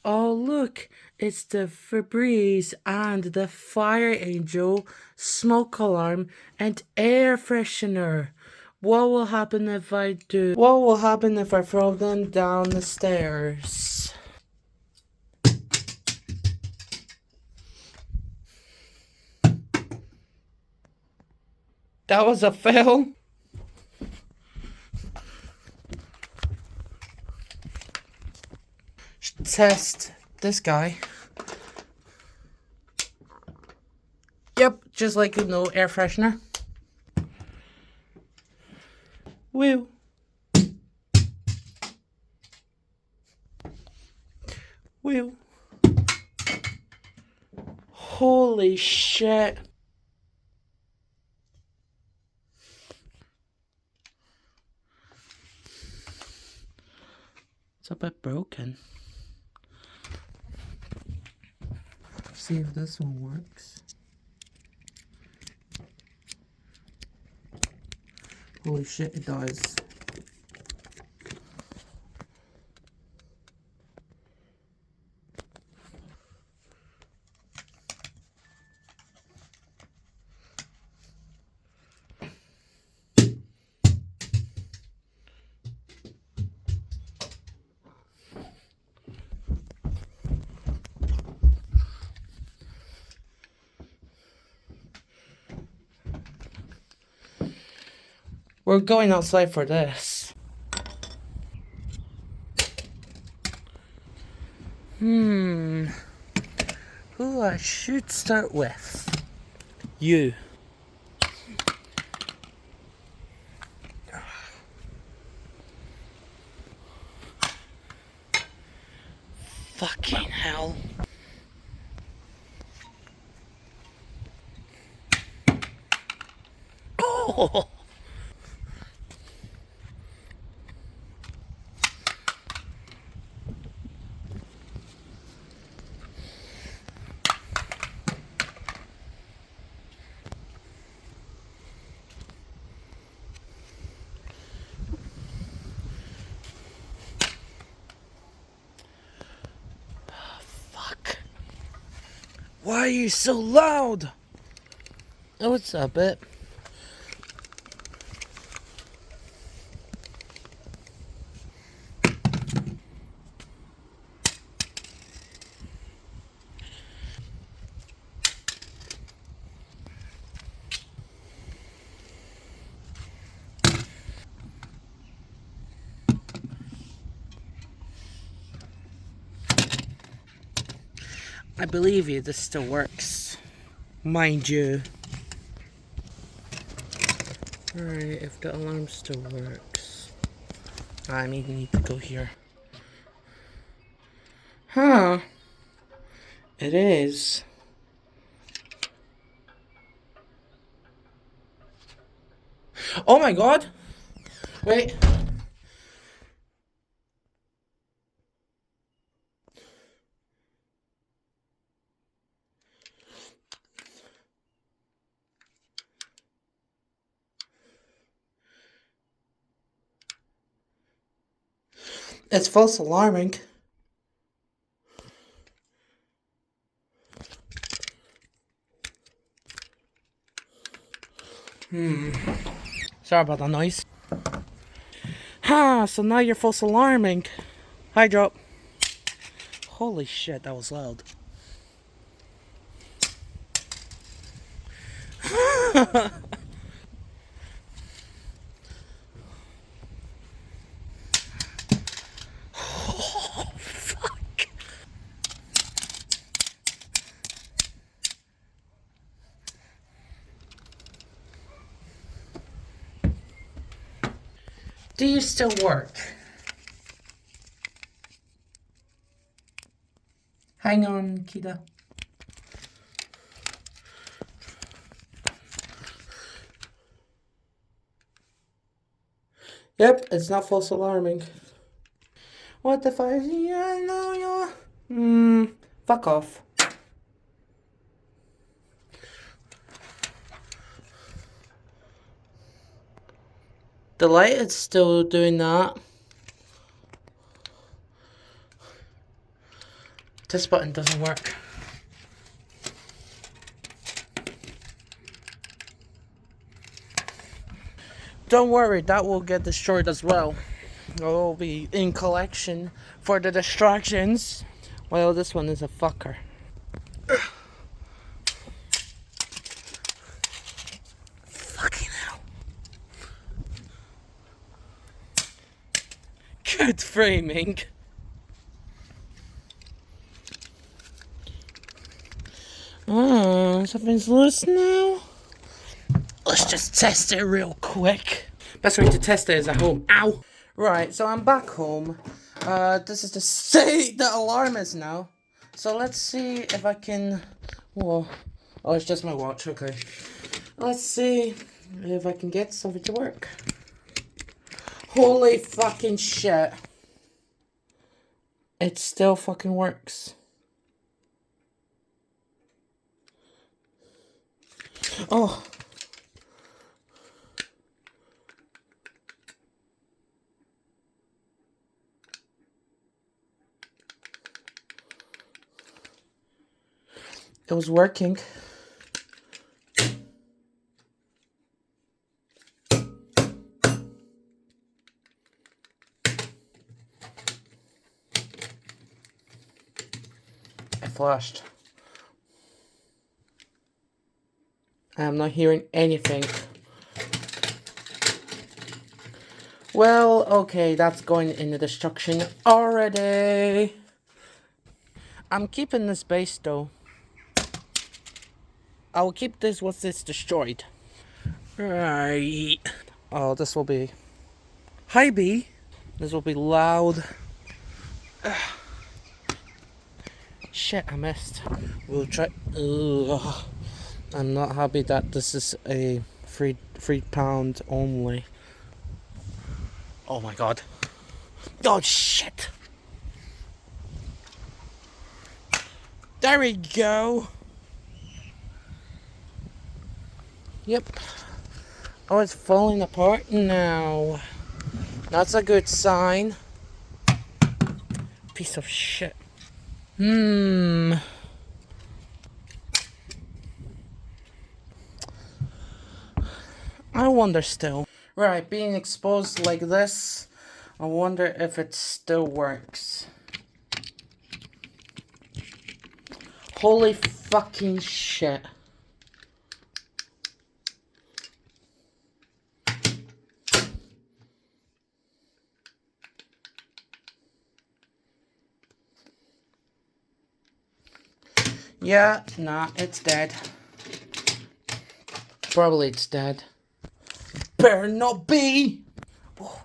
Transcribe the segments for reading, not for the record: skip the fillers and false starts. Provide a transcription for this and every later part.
Oh, look, it's the Febreze and the Fire Angel smoke alarm and air freshener. What will happen if I do? What will happen if I throw them down the stairs? That was a fail. Test this guy. Yep, just like no air freshener. Woo. Woo. Holy shit. It's a bit broken. See if this one works. Holy shit, it does. We're going outside for this. Who I should start with? You. Fucking hell. Oh! Fuck. Why are you so loud? Oh, it's a bit. I believe you, this still works. Mind you. Alright, if the alarm still works. I maybe need to go here. Huh. It is. Oh my god! Wait. It's false alarming. Sorry about the noise. So now you're false alarming. Hi, drop. Holy shit, that was loud. Oh, fuck. Do you still work? Hang on, Kita. Yep, it's not false alarming. What the fuck? Yeah, no, you're... fuck off. The light is still doing that. This button doesn't work. Don't worry, that will get destroyed as well. It will be in collection for the distractions. Well, this one is a fucker. Fucking hell. Good framing. Oh, something's loose now. Let's just test it real quick. Best way to test it is at home. Ow! Right, so I'm back home. This is the state the alarm is now. So let's see if I can... Whoa. Oh, it's just my watch, okay. Let's see if I can get something to work. Holy fucking shit. It still fucking works. Oh. It was working. It flashed. I am not hearing anything. Well, okay, that's going in the destruction already. I'm keeping this base though. I will keep this once it's destroyed. Right. Oh, this will be high B. This will be loud. Shit, I missed. We'll try. Ugh. I'm not happy that this is a £3 only. Oh my god. Oh shit. There we go. Yep. Oh, it's falling apart now. That's a good sign. Piece of shit. I wonder still. Right, being exposed like this, I wonder if it still works. Holy fucking shit. Yeah, nah, it's dead. Probably it's dead. Better not be! Oh.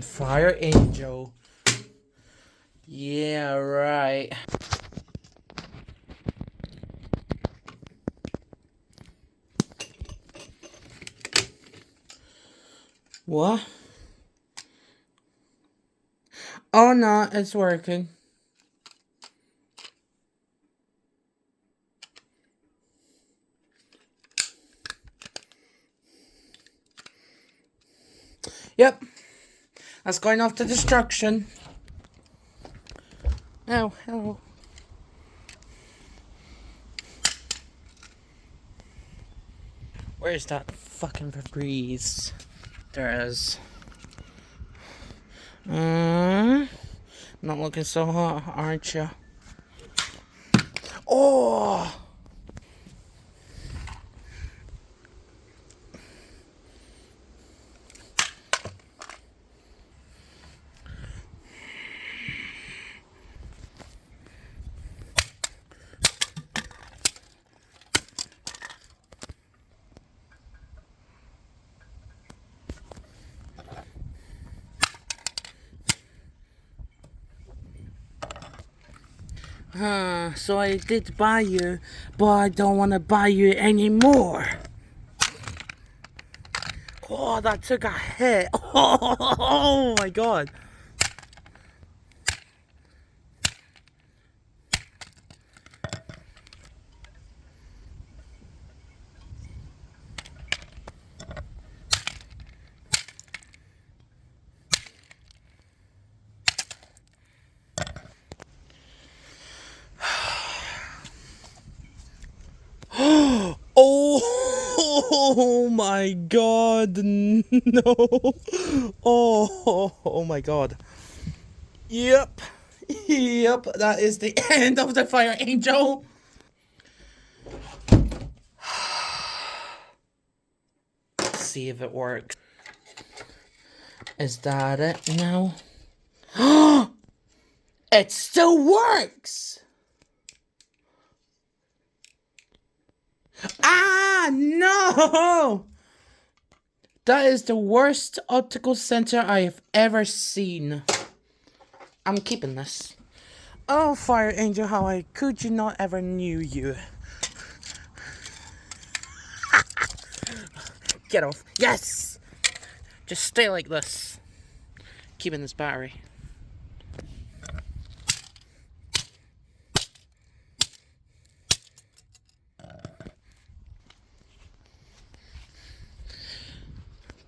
Fire Angel. Yeah, right. What? Oh no, it's working. Yep. That's going off to destruction. Oh, hello. Where's that fucking Febreze? There it is. Not looking so hot, aren't you? Oh! So I did buy you, but I don't want to buy you anymore. Oh, that took a hit. Oh my god. Oh my god, no. Oh my god. Yep. Yep, that is the end of the fire angel. Let's see if it works. Is that it now? It still works! Ah, no! That is the worst optical center I have ever seen. I'm keeping this. Oh, Fire Angel, how I could you not ever knew you. Get off. Yes! Just stay like this. Keeping this battery.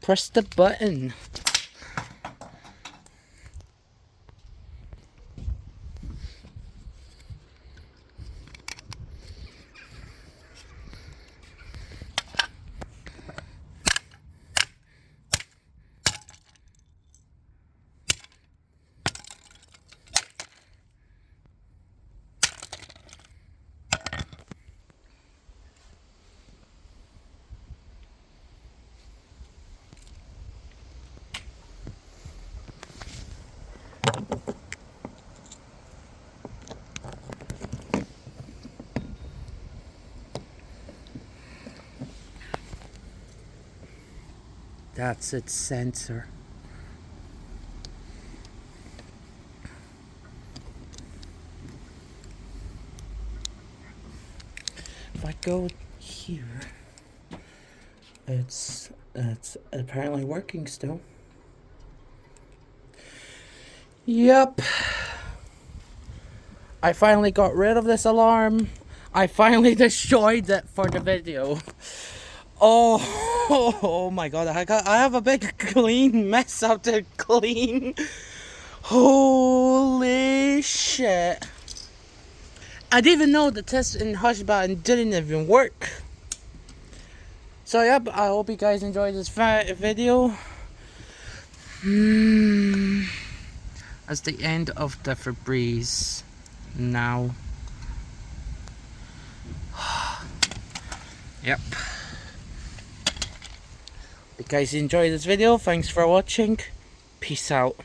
Press the button. That's its sensor. If I go here, it's apparently working still. Yep. I finally got rid of this alarm. I finally destroyed it for the video. Oh my god, I have a big clean mess up to clean. Holy shit. I didn't even know the test in Hush button didn't even work. So yep, I hope you guys enjoyed this video. That's the end of the Febreze now. Yep. If you guys enjoyed this video, thanks for watching. Peace out.